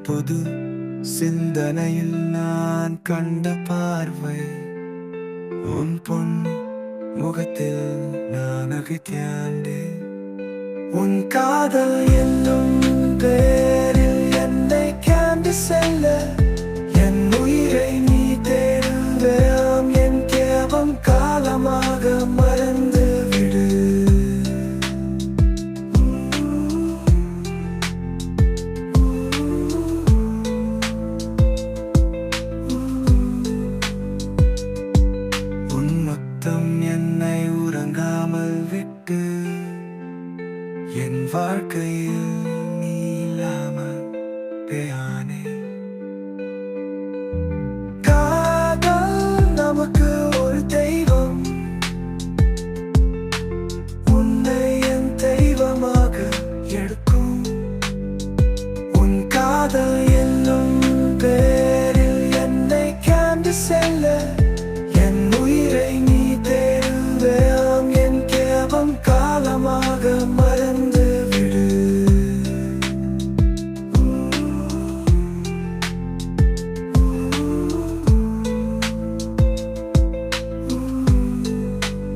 புது சிந்தனையில் நான் கண்ட பார்வை உன் பொன் முகத்தில் நான் அகித்யாண்டே உன் காதல் என்னும் பேரில் என்னை காண்டி செல்ல என் உயிரை நீ தேடுவேம் என் கேவம் காலமாக மறந்து விடு உன் மொத்தம் என்னை உறங்காமல் விட்டு என் வாழ்க்கையில் நீ இல்லாமல் பேயானே காதல் நமக்கு ஒரு தெய்வம் உன்னை என் தெய்வமாக எடுக்கும் உன் காதல் என்னும் பேரில் என்னை காண்டி செல்ல என் உயிரை நீ